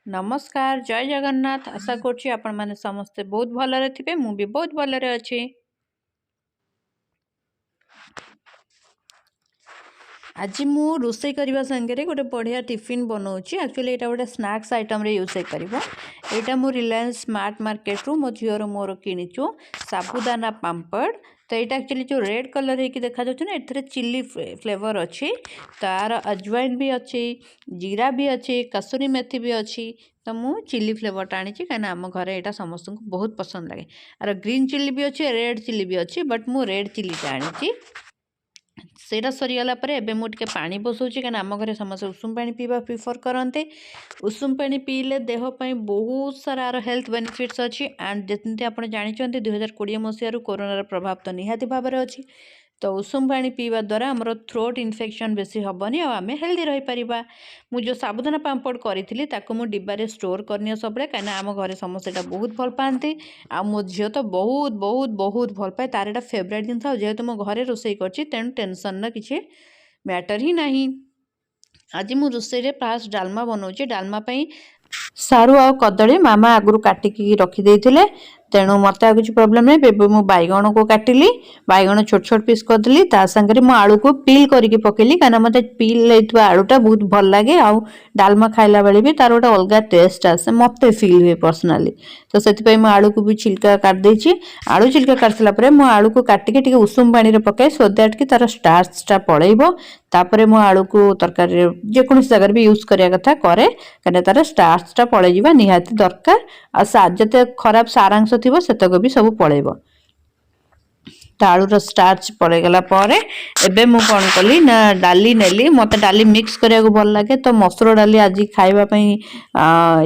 नमस्कार जय जगन्नाथ आशा करछि आपण माने समस्ते बहुत भलरे थिबे मु भी बहुत भलरे अछि। आज मु रोषे करबा संगे गोटे बढ़िया टिफिन बनाऊँगी। एक्चुअली एटा गोटे स्नैक्स आइटम रे यूज करबो। एटा मु रिलायंस स्मार्ट मार्केट रु मो झियर मोर किनिचु साबुदाना पाम्पड़। तो यहाँ एक्चुअली जो रेड कलर होगी देखा जाऊँ ना एथरे चिल्ली फ्लेवर अच्छी तार अजवाइन भी अच्छी जीरा भी अच्छी कसूरी मेथी भी अच्छी। तो मु चिल्ली फ्लेवर आनी कहीं आम घर यहाँ समस्त को बहुत पसंद लगे। आर ग्रीन चिल्ली भी अच्छी रेड चिल्ली भी अच्छी बट मु रेड चिल्ली आनी सेटा सरीगला एबे मु टिके पानी बसौची कहीं आम घर समस्त उषुम पानी पीवा प्रिफर करते। उषुम पानी पीले देह पर बहुत सारा हेल्थ बेनिफिट्स अच्छी एंड जमी आप जानते 2020 मसीह कोरोनार प्रभाव तो निहाती भाव में अच्छी। तो उषुम पानी पीवा द्वारा आमर थ्रोट इन्फेक्शन बेसी हेनी आम हेल्दी रही पारिबा। मु जो साबुदाना पाम्पड़ करी ताको मु डिब्बारे स्टोर करनी सब कहीं आम घर समस्त एटा बहुत भल पाती। आ मो झील तो बहुत बहुत बहुत भल पाए तार एटा फेवरेट जिन जेहेतु मो घरे रोषे कर तेणु टेंशन किसी मैटर ही नहीं। आज मु रोषे फास्ट डालमा बनाऊँगी। डालमा सारू आ कदली मामा आगु काटिकी रखिदे तेणु मत किसी प्रोब्लेम नहीं। बेबे मु बैगण को काटिली बैगण छोट छोट पीस करदेली सांगे मो आलू को पील करके पकेली कहीं मत पील आलूटा बहुत भल लगे। आ डालमा खाइला बेले भी तार गोटे अलग टेस्ट आसे मत फिल हुए पर्सनाली। तो से आलू को भी छिलका काटिदेची आलू छिलका काट सारापर मो आलू को काटिके उषुम पानी पकाए सो दैट कि तार स्टार्चटा पलैब। तापर मो आलू को तरकारी जेकोसी जगह भी यूज करिया कथा करे कहीं तार स्टार्चटा पलैज निहाती दरकार। आ जते खराब सारांश थी सेतक भी सब पलैब। तो आलूर स्टार्च पलैगला एबे मु कौन कली ना डाली नेली मत डाली मिक्स करिया भल लगे। तो मसूर डाली आज खावाई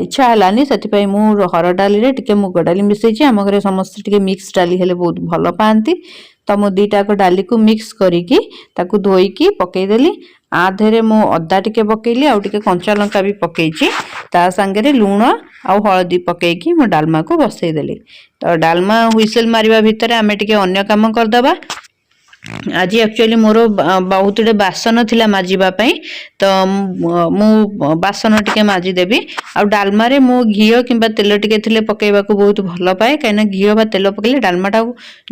इच्छा है से मु हर डाली रे टिके मुग डाली मिसई आम घर समस्त टिके मिक्स डाली हेले बहुत भल पाती। तो मु दीटाक डाली को मिक्स करिकी ताकू धोईकी पकईदेली आधे मु अदा टिके पकेली आउ टिके कंचा लंका भी पकईची ता सांगे लुण आउ हलदी पकईकी मो डालमा को बसईदेली। तो डालमा हुइसेल मारिबा भितर आमे टिके अन्य काम करदबा। आज एक्चुअली मोर बहुत गुड़े बासन थिला माजिबा पई तो मु बासन टिके माजी देबी। आ डालमा रे मु घियो किंबा तेल टिके थिले पकेइबा को बहुत भल पाए कहीं घियो बा तेल पकेले डालमाटा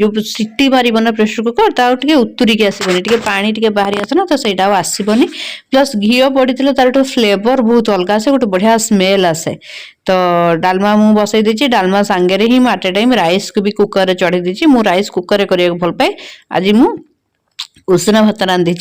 जो सिटी मारिब ना प्रेशर कुकर ता टिके उतुरी के आसीबनी टिके पानी टिके बाहरी आसना तो सेटा आसीबनी। प्लस घियो पड़ीथिले तार तो फ्लेवर बहुत अलग आसे गोटे बढ़िया स्मेल आसे। तो डालमा मु बसई देछि डालमा सांगे रे ही माटे टाइम राइस को भी कुकर रे चढ़ी देछि। मु राइस कुकर रे करिया भल पाए आज मु उषुना भात रांधि।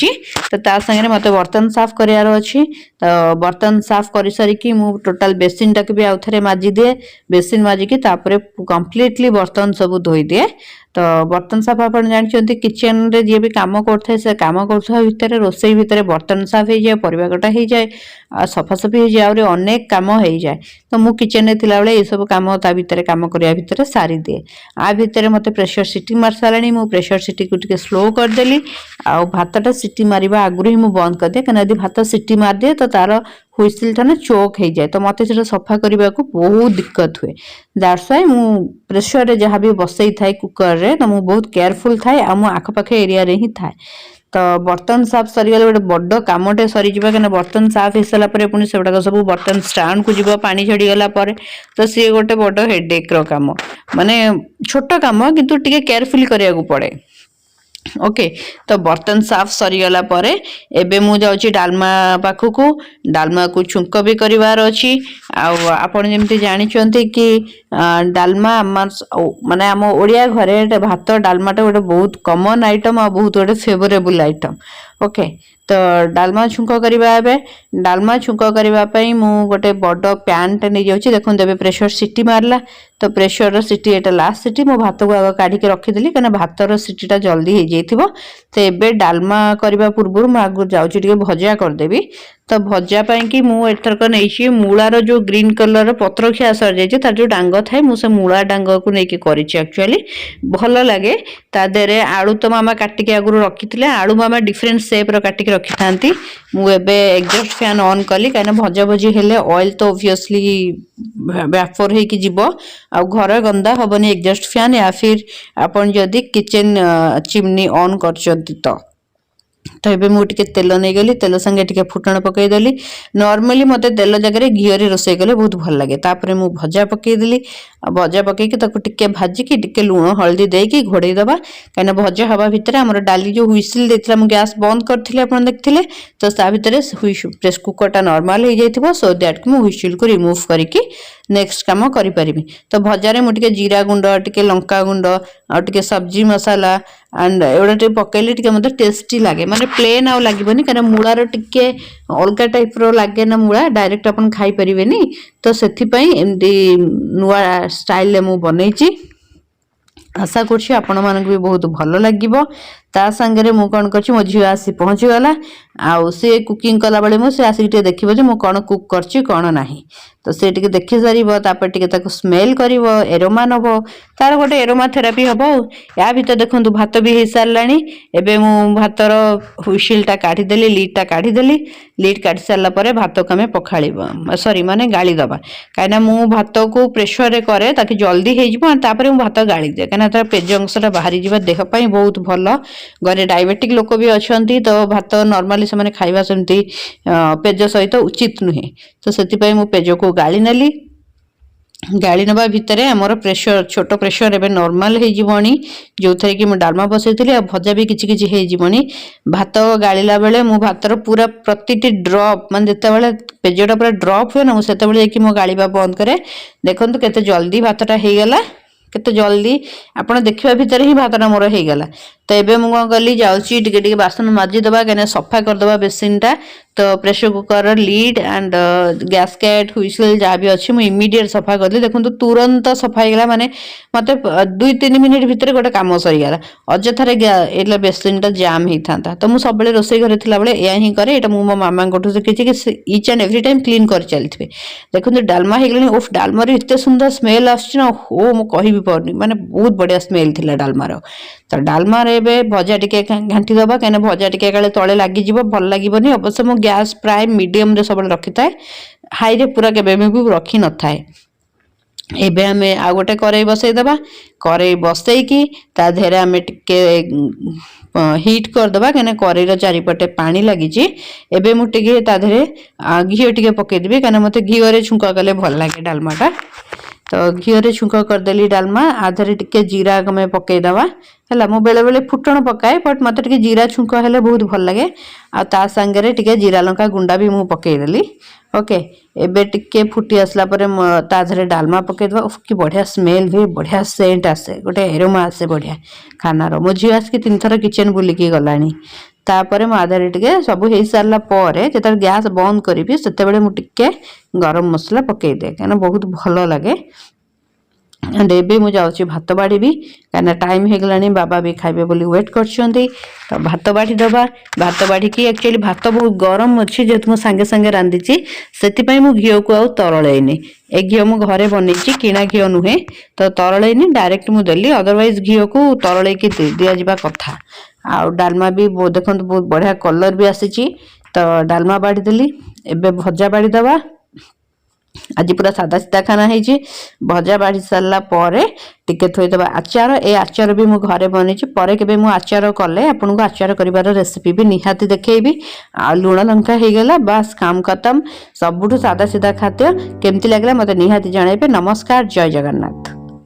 तो ता संगे मत बर्तन साफ करार अच्छी। तो बर्तन साफ कर सारिकी मु टोटाल बेसिन टाक भी आउ थे माजी दिए बेसिन माजिकी तापर कंप्लीटली बर्तन सब धोई दिए। तो बर्तन साफ आप जानते किचेन रे जी भी कम करता से कम कर रोसई भितर बर्तन साफ हो जाए परिवा कटा हो जाए सफासफी हो जाए अनेक कम हो जाए। तो मु किचेन रे थिला बेले ये सब कम ता भितर कम करिया भितर सारी दिए। आ भितर मते प्रेशर सिटी मार साराणी मु प्रेशर सिटी को टिके स्लो करदेली। आ भातटा सिटी मारिबा आगुरी ही मु बंद कर दिए कहीं यदि भात सिटी मार दिए तो तार हुइसिल था ना चोक हो जाए। तो मत से सफा करने को बहुत दिक्कत हुए। दैट्स व्हाई मु प्रेशर रे जहाँ भी बसई थाए कुकर रे तो मु बहुत केयरफुल थाए आ मु आखपाखे एरिया रे ही थाए। तो बर्तन साफ सरीगले गोटे बड़ कामटे सरीजा कहीं बर्तन साफ हो सारापर पुणी से गुड़ाक सब बर्तन स्टाण को जीव पानी छड़ीगला तो सी गोटे बड़ हेडेक काम माने छोट काम किंतु टिके केयरफुली करिया पड़े। ओके तो बर्तन साफ सरीगला एबे मु जाउची डालमा पाखु डालमा को छुंक भी करिवार अछि। आपण जेमती जानिचंती कि डालमा माने आम ओडिया घरे भात डालमाटा गोटे बहुत कॉमन आइटम आ बहुत गोटे फेवरेबल आइटम। ओके तो डालमा छुंक करबा एबे डालमा छुंक करबा पई मु गोटे बड़ पैन टे नै जाउची। देखुन देबे प्रेशर सिटी मारला तो प्रेशर सिटी एटा लास्ट सिटी मो भात को आग काढी के रखिदेली कना भातर सिटीटा जल्दी हो जाइथिबो। तो एबे डालमा करबा पूर्व मु आगु जाउची टिके भजा कर देबी। तो भजा पाई कि मु एथरक नैछि मूलार जो ग्रीन कलर पत्र खिया सर जाइछि तार जो डांग थाए मु से मूला डांग को नेकी करिछि एक्चुअली भल लागे। ता देरे आलू तो मामा काटिके आगु रखिथिले आलू मामा डिफरेंट शेप रो काटिके रखि थांती। मु एबे एग्जॉस्ट फैन ऑन कली काना भजा भजी हेले ऑयल तो ऑब्वियसली वेपर हे कि जीवो आ घर गंदा हबनी एग्जॉस्ट फैन या फिर आपण जदी किचन चिमनी ऑन करचंती। तो तो ये मुझे तेल नहीं गली तेल संगे टिके फुटण पकईदेली नॉर्मली मते तेल जगह घी रोषे कले बहुत भल लगे तापर मु भजा पकईदेली भजा पकईकी टिके भाजिकी टिके लुण हल्दी देकी घोड़े दबा कहीं भजा हवा भितर आम डाली जो हुइसिल देता मुझे गैस बंद करते आप देखते तो ता भितर प्रेस कुकरटा नॉर्मल हो जाइए सो दैट कि हुइसिल को रिमूव करके नेक्स्ट काम करी तो भजारे मुझे जीरा गुंड टिके लंका गुंड आउ सब्जी मसाला एंड एवढा टे पकईले टिके मते टेस्टी लगे माने प्लेन आउ लागबनी कारण मूलार टिके अलगा टाइप रो लागे ना मूला डायरेक्ट अपन खाई परिबेनी तो सेथि पई एमदी नुवा स्टाइल ले मु बनैची आशा करछि आपण मानक भी बहुत भलो लागिबो ता संगे मु कौन कर मो झील आसी पहुँची गला आउ से कुकिंग कला बेले मु से आसिक देखिबो जे मु कौन कुक करछि कौन नाही तो से टिके देखि सारिबो तापर टिके ताको स्मेल करिवो एरोमा नबो तार गोटे एरोमा थेरापी हबो या भीतर देखंतु भात भी हे सारलानी एबे मु भातर हुइसिलटा काढी देली लीडटा काढी देली लीड काढी सारला परे भात को हमें पखाळिबो सॉरी माने गाली दबा काइना मु भात को प्रेशर रे करे ताकि जल्दी हे जिवो तापर मु भात गाली दे काइना तार पेज अंशटा बाहरी जिवो देह पई बहुत भलो घरे डायबिटिक लोक भी अच्छा तो भात नॉर्मली से खाଇବା सेमती पेज सहित उचित नुहे तो से मु पेज को गाली नेली गाड़ी नवा भितर आमर प्रेशर छोट प्रेशर एवं नॉर्मल हो जो थे कि डालमा बसई आ भजा भी किछि किछि हे जीवनी भात गाड़ीला बेले मु भातर पूरा प्रतिटी ड्रॉप मान जिते बेले पेजटा पूरा ड्रॉप हुए ना मुझे जाकि मो गाड़ीबा बंद करे देखंतु केते जल्दी भातटा हे गला केते जल्दी आपण देखिबा भितर ही भातटा मोर हे गला तो एबे मु कौन कली जाउची टिके टिके बासन माजी दबा कने सफा कर दबा बेसिनटा तो pressure cooker lid and gasket whistle जहाँ भी अच्छी मुझे इमिडिएट सफा कर देखो तुरंत सफा होगा माने मत 2-3 मिनिट भितर गोटे कम सरीगला अजथारे एला बेसिनटा जाम होता तो मुझे सब रोसे घर थी या ही करे ये मो मामा शिखी कि each and every time clean कर चलते देखो डालमा हो उफ डालमार एत सुंदर स्मेल आसना हो मु कहि भी पारनी माने बहुत बढ़िया स्मेल थिला डालमार तो डालमार एबे भजा टिके घांटी दबा कहीं भजा टिके काले तले लगी भल लगे अवश्य मु गैस प्राय मीडियम रे सब रखी था हाई रे पूरा केबे भी रखी न थाए एबे हमें आ गोटे कड़ाई बसई दबा कड़ाई बसईकी ता धेरे हमें टिके हिट कर दबा कने कड़ाई रो चारिपटे पानी लगी एबे मु टिके ता धेरे घी टिके पकई देबी कने मते घी रे छुंका कले भल लागे डालमाटा तो घी रे छुंक करदेली डालमा आधरे टिके जीरा में पकई दबा है मु बेले बेले फुटण पकाए बट मत टिके जीरा छुंक हेले बहुत भल लगे आ ता संगे टिके जीरा लंका गुंडा भी मु पकई देली ओके एबे टिके फुटी आसला परे ता धरे डालमा पकई दबा कि बढ़िया स्मेल भी बढ़िया सेंट आसे गोटे एरोमा आसे बढ़िया खानार मो झील आसिक 3 थर किचन बुलिकी गलानी तापर मु आधारे टिके सब हो सारा पर जो गैस बंद करी से मुझे गरम मसला पकई दे क्या बहुत भल लगे एंड एबे मु जाउची भात बाड़ी भी कहीं टाइम हो गलानी बाबा भी खाइबे बोली वेट करछंती तो भात बाड़ी दबा भात बाड़ी की एक्चुअली भात बहुत गरम अच्छी जेहेतु मु सांगे सांगे रांधीची सेति मु घी को आउ तरळैनी ए घी मु घरे बनैची किना घी नुहे तो तरळैनी डायरेक्ट मु देली अदरवाइज घी को तरळै की दिया जिबा कथा आ डालमा भी देखो बहुत बढ़िया कलर भी आसी तो डालमा बाड़ी देली एबे भजा बाड़ी दबा आज पूरा सादा सीधा खाना है भजा बाढ़ी सारा पर टिके थोईदबा आचार ए आचार भी मु घरे बनईची पर केबे मु आचार कले आपन को आचार करिवार रेसिपी भी निहाती देखैबी आ लुण लंका हो गला बस काम खत्म सबुठु सादा सीधा खाद्य केमती लागला मते निहाती जणाइबे नमस्कार जय जगन्नाथ।